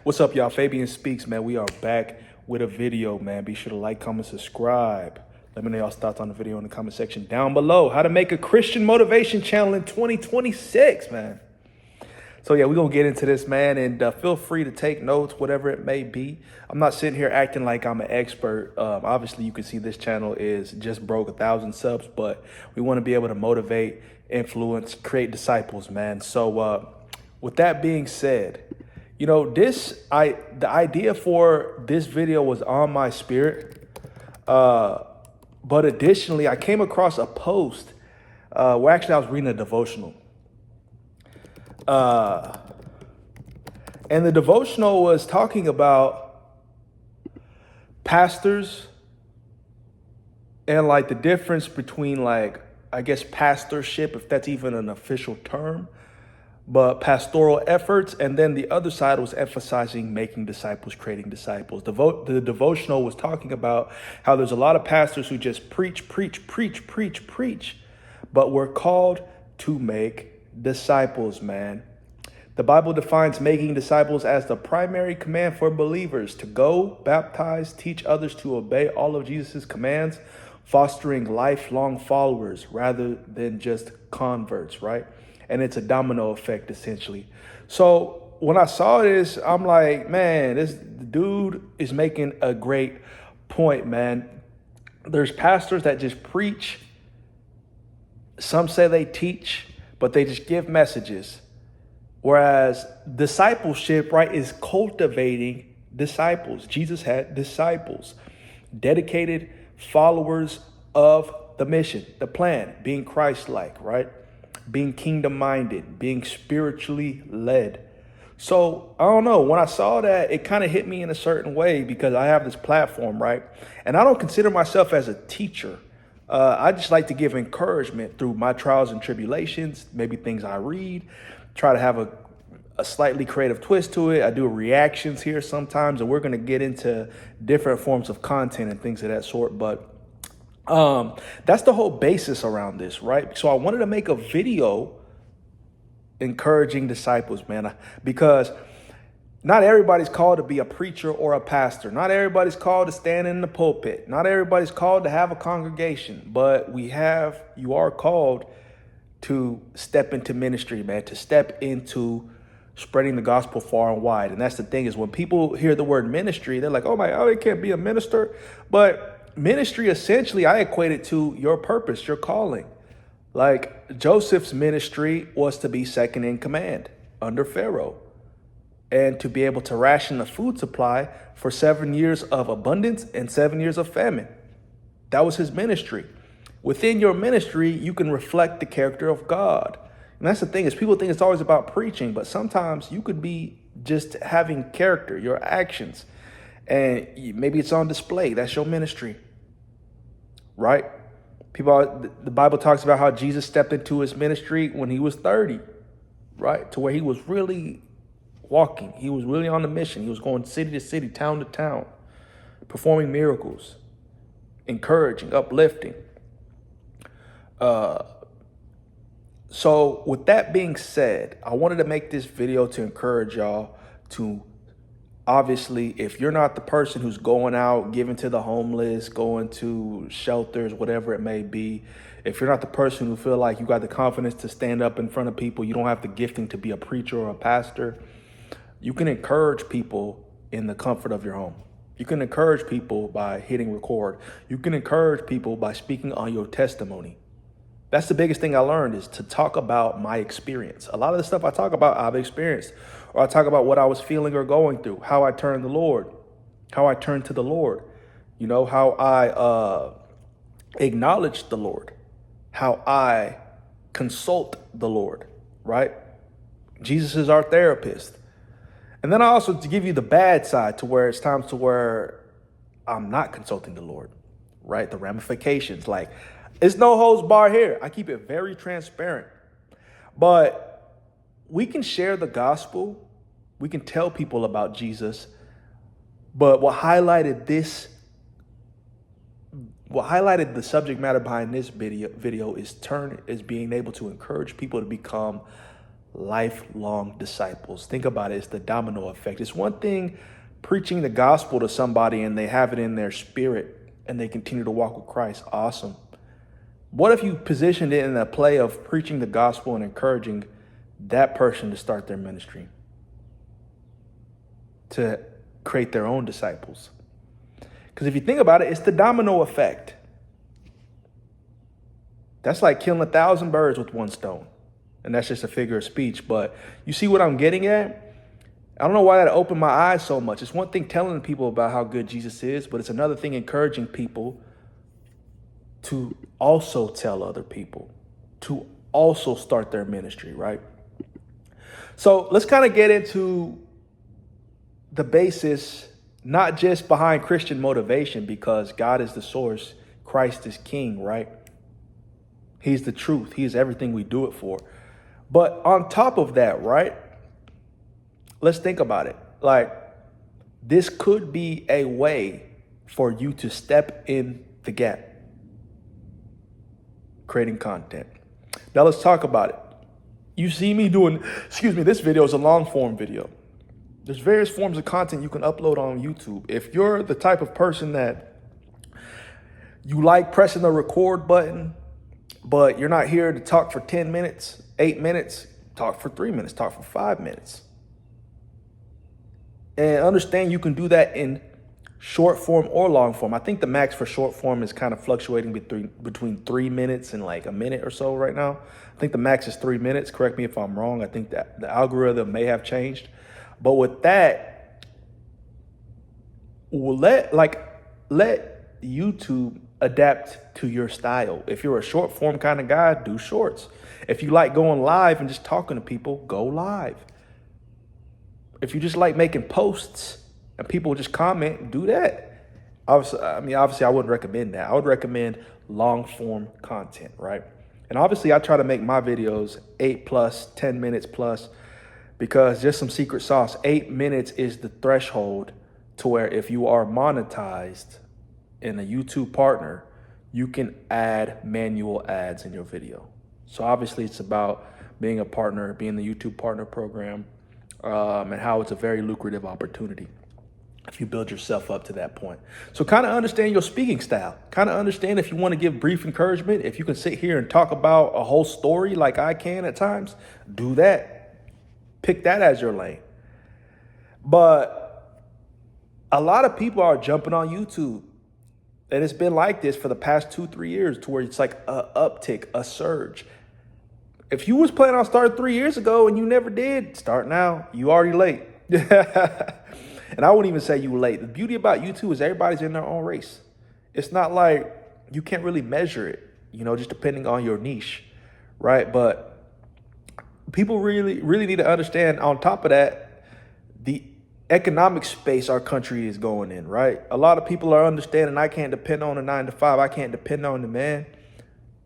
What's up, y'all? Fabian Speaks, man. We are back with a video, man. Be sure to like, comment, subscribe. Let me know y'all's thoughts on the video in the comment section down below. How to make a Christian motivation channel in 2026, man. So yeah, we're going to get into this, man, and feel free to take notes, whatever it may be. I'm not sitting here acting like I'm an expert. Obviously, you can see this channel is just broke 1,000 subs, but we want to be able to motivate, influence, create disciples, man. So with that being said, you know, the idea for this video was on my spirit. But additionally, I came across a post where actually I was reading a devotional. And the devotional was talking about pastors and like the difference between like, I guess, pastorship, if that's even an official term, but pastoral efforts. And then the other side was emphasizing making disciples, creating disciples. The devotional was talking about how there's a lot of pastors who just preach, but we're called to make disciples, man. The Bible defines making disciples as the primary command for believers to go, baptize, teach others to obey all of Jesus's commands, fostering lifelong followers rather than just converts, right? And it's a domino effect, essentially. So when I saw this, I'm like, man, this dude is making a great point, man. There's pastors that just preach. Some say they teach, but they just give messages. Whereas discipleship, right, is cultivating disciples. Jesus had disciples, dedicated followers of the mission, the plan, being Christ-like, right? Being kingdom-minded, being spiritually led. So I don't know, when I saw that, it kind of hit me in a certain way because I have this platform, right? And I don't consider myself as a teacher. I just like to give encouragement through my trials and tribulations, maybe things I read, try to have a slightly creative twist to it. I do reactions here sometimes, and we're going to get into different forms of content and things of that sort. But that's the whole basis around this, right? So I wanted to make a video encouraging disciples, man, because not everybody's called to be a preacher or a pastor. Not everybody's called to stand in the pulpit. Not everybody's called to have a congregation, but you are called to step into ministry, man, to step into spreading the gospel far and wide. And that's the thing, is when people hear the word ministry, they're like, oh it can't be a minister. But ministry, essentially, I equate it to your purpose, your calling. Like Joseph's ministry was to be second in command under Pharaoh and to be able to ration the food supply for 7 years of abundance and 7 years of famine. That was his ministry. Within your ministry, you can reflect the character of God. And that's the thing, is people think it's always about preaching, but sometimes you could be just having character, your actions, and maybe it's on display. That's your ministry, right? The Bible talks about how Jesus stepped into his ministry when he was 30, right? To where he was really walking. He was really on the mission. He was going city to city, town to town, performing miracles, encouraging, uplifting. So with that being said, I wanted to make this video to encourage y'all to, obviously, if you're not the person who's going out, giving to the homeless, going to shelters, whatever it may be, if you're not the person who feel like you got the confidence to stand up in front of people, you don't have the gifting to be a preacher or a pastor, you can encourage people in the comfort of your home. You can encourage people by hitting record. You can encourage people by speaking on your testimony. That's the biggest thing I learned, is to talk about my experience. A lot of the stuff I talk about, I've experienced, or I talk about what I was feeling or going through, how I turned to the Lord, you know, how I acknowledge the Lord, how I consult the Lord, right? Jesus is our therapist. And then I also to give you the bad side, to where it's times to where I'm not consulting the Lord, right? The ramifications, like, it's no holds bar here. I keep it very transparent. But we can share the gospel. We can tell people about Jesus. But what highlighted the subject matter behind this video is being able to encourage people to become lifelong disciples. Think about it. It's the domino effect. It's one thing preaching the gospel to somebody and they have it in their spirit and they continue to walk with Christ. Awesome. What if you positioned it in a play of preaching the gospel and encouraging that person to start their ministry, to create their own disciples? Because if you think about it, it's the domino effect. That's like killing 1,000 birds with one stone. And that's just a figure of speech. But you see what I'm getting at? I don't know why that opened my eyes so much. It's one thing telling people about how good Jesus is, but it's another thing encouraging people to also tell other people, to also start their ministry, right? So let's kind of get into the basis, not just behind Christian motivation, because God is the source, Christ is king, right? He's the truth. He is everything we do it for. But on top of that, right? Let's think about it. Like, this could be a way for you to step in the gap, creating content. Now let's talk about it. You see me doing, this video is a long form video. There's various forms of content you can upload on YouTube. If you're the type of person that you like pressing the record button, but you're not here to talk for 10 minutes, 8 minutes, talk for 3 minutes, talk for 5 minutes. And understand you can do that in short form or long form. I think the max for short form is kind of fluctuating between 3 minutes and like a minute or so right now. I think the max is 3 minutes. Correct me if I'm wrong. I think that the algorithm may have changed. But with that, let YouTube adapt to your style. If you're a short form kind of guy, do shorts. If you like going live and just talking to people, go live. If you just like making posts and people just comment, do that. Obviously, I wouldn't recommend that. I would recommend long form content, right? And obviously, I try to make my videos 8+, 10 minutes plus, because just some secret sauce, 8 minutes is the threshold to where if you are monetized in a YouTube partner, you can add manual ads in your video. So obviously, it's about being a partner, being the YouTube partner program, and how it's a very lucrative opportunity if you build yourself up to that point. So kind of understand your speaking style. Kind of understand if you want to give brief encouragement, if you can sit here and talk about a whole story like I can at times, do that. Pick that as your lane. But a lot of people are jumping on YouTube. And it's been like this for the past 2-3 years, to where it's like a uptick, a surge. If you was planning on starting 3 years ago and you never did, start now. You already late. And I wouldn't even say you late. The beauty about YouTube is everybody's in their own race. It's not like you can't really measure it, just depending on your niche, right? But people really, really need to understand, on top of that, the economic space our country is going in, right? A lot of people are understanding I can't depend on a 9-to-5. I can't depend on the man.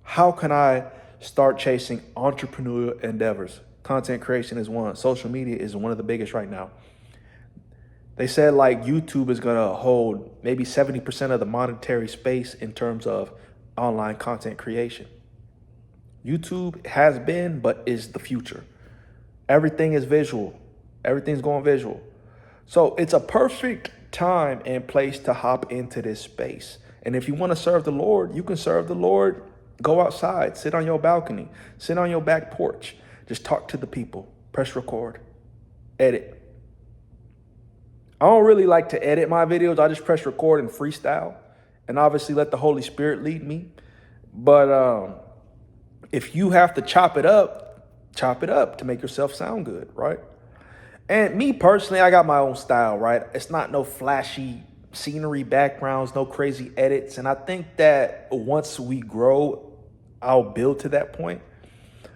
How can I start chasing entrepreneurial endeavors? Content creation is one. Social media is one of the biggest right now. They said like YouTube is going to hold maybe 70% of the monetary space in terms of online content creation. YouTube has been, but is the future. Everything is visual. Everything's going visual. So it's a perfect time and place to hop into this space. And if you want to serve the Lord, you can serve the Lord. Go outside, sit on your balcony, sit on your back porch. Just talk to the people, press record, edit. I don't really like to edit my videos. I just press record and freestyle, and obviously let the Holy Spirit lead me. But if you have to chop it up to make yourself sound good, right? And me personally, I got my own style, right? It's not no flashy scenery backgrounds, no crazy edits. And I think that once we grow, I'll build to that point.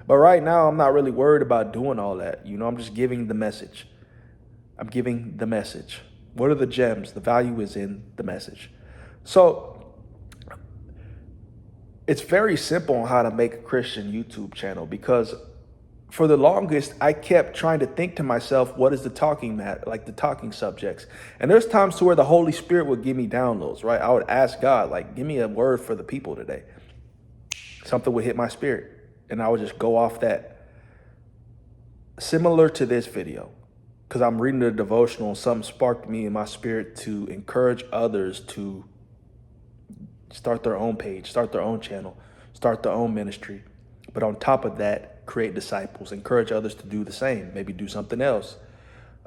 But right now, I'm not really worried about doing all that. I'm just giving the message. I'm giving the message. What are the gems? The value is in the message. So it's very simple on how to make a Christian YouTube channel, because for the longest, I kept trying to think to myself, what is the talking subjects? And there's times to where the Holy Spirit would give me downloads, right? I would ask God, like, give me a word for the people today. Something would hit my spirit, and I would just go off that. Similar to this video, because I'm reading the devotional and something sparked me in my spirit to encourage others to start their own page, start their own channel, start their own ministry. But on top of that, create disciples, encourage others to do the same, maybe do something else.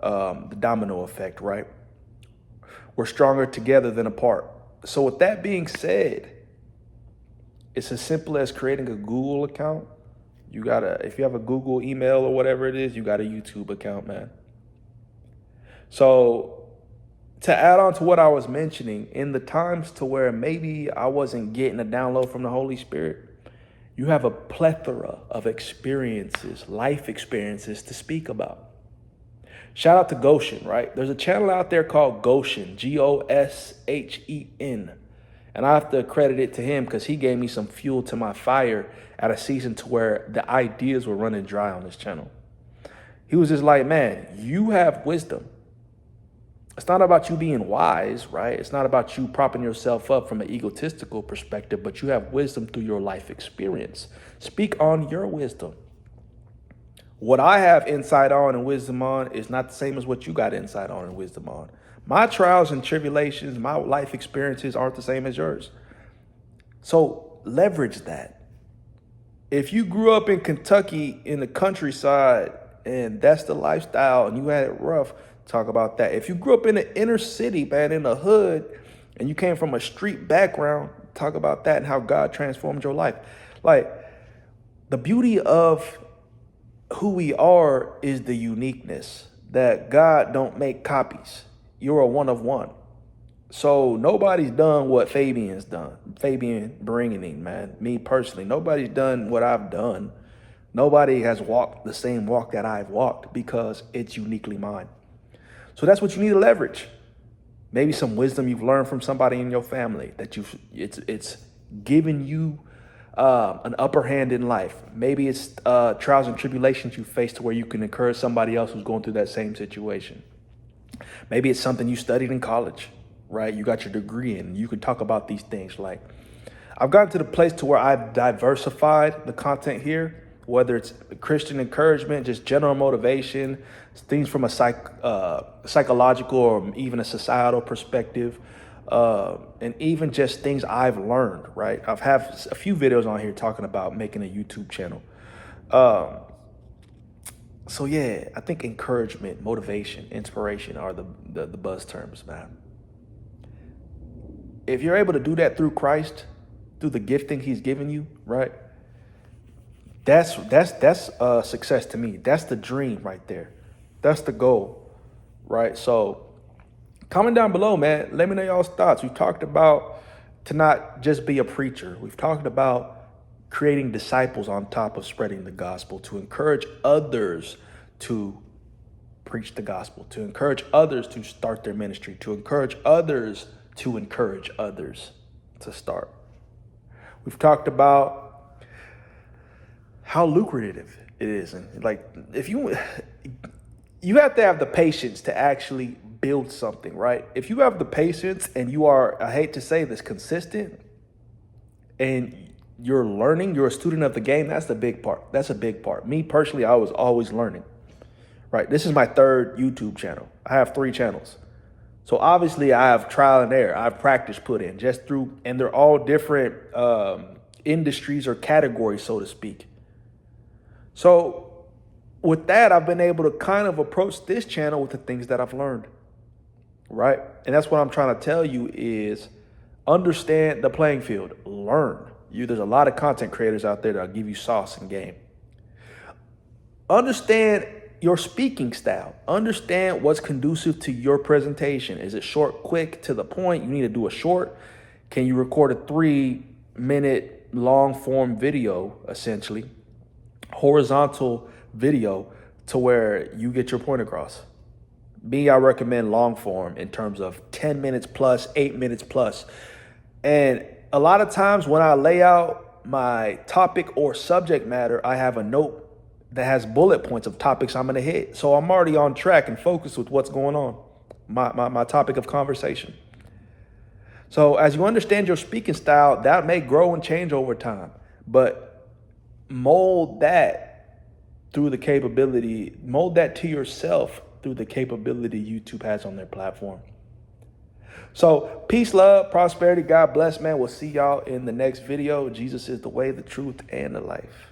The domino effect, right? We're stronger together than apart. So with that being said, it's as simple as creating a Google account. If you have a Google email or whatever it is, you got a YouTube account, man. So to add on to what I was mentioning, in the times to where maybe I wasn't getting a download from the Holy Spirit, you have a plethora of experiences, life experiences to speak about. Shout out to Goshen, right? There's a channel out there called Goshen, Goshen. And I have to credit it to him because he gave me some fuel to my fire at a season to where the ideas were running dry on this channel. He was just like, man, you have wisdom. It's not about you being wise, right? It's not about you propping yourself up from an egotistical perspective, but you have wisdom through your life experience. Speak on your wisdom. What I have insight on and wisdom on is not the same as what you got insight on and wisdom on. My trials and tribulations, my life experiences aren't the same as yours. So leverage that. If you grew up in Kentucky in the countryside and that's the lifestyle and you had it rough, talk about that. If you grew up in the inner city, man, in the hood, and you came from a street background, talk about that and how God transformed your life. Like, the beauty of who we are is the uniqueness that God don't make copies. You're a one of one. So nobody's done what Fabian's done. Fabian bringing, man, me personally, nobody's done what I've done. Nobody has walked the same walk that I've walked because it's uniquely mine. So that's what you need to leverage. Maybe some wisdom you've learned from somebody in your family that it's given you an upper hand in life. Maybe it's trials and tribulations you face to where you can encourage somebody else who's going through that same situation. Maybe it's something you studied in college, right? You got your degree in. You can talk about these things. Like, I've gotten to the place to where I've diversified the content here, whether it's Christian encouragement, just general motivation, things from a psychological or even a societal perspective, and even just things I've learned, right? I've had a few videos on here talking about making a YouTube channel. So yeah, I think encouragement, motivation, inspiration are the buzz terms, man. If you're able to do that through Christ, through the gifting he's given you, right? That's success to me. That's the dream right there. That's the goal, right? So comment down below, man. Let me know y'all's thoughts. We've talked about to not just be a preacher. We've talked about creating disciples on top of spreading the gospel, to encourage others to preach the gospel, to encourage others to start their ministry, to encourage others to encourage others to start. We've talked about how lucrative it is. And like, if you have to have the patience to actually build something, right? If you have the patience and you are, I hate to say this, consistent, and you're learning, you're a student of the game, that's the big part. That's a big part. Me personally, I was always learning, right? This is my third YouTube channel. I have 3 channels. So obviously I have trial and error. I have practice put in just through, and they're all different industries or categories, so to speak. So with that, I've been able to kind of approach this channel with the things that I've learned, right? And that's what I'm trying to tell you is understand the playing field, learn. There's a lot of content creators out there that'll give you sauce and game. Understand your speaking style. Understand what's conducive to your presentation. Is it short, quick, to the point? You need to do a short. Can you record a 3-minute long form video, essentially, horizontal video, to where you get your point across? Me, I recommend long form in terms of 10 minutes plus, 8 minutes plus. And a lot of times when I lay out my topic or subject matter, I have a note that has bullet points of topics I'm going to hit. So I'm already on track and focused with what's going on, my topic of conversation. So as you understand your speaking style, that may grow and change over time, but mold that through the capability, mold that to yourself through the capability YouTube has on their platform. So peace, love, prosperity. God bless, man. We'll see y'all in the next video. Jesus is the way, the truth, and the life.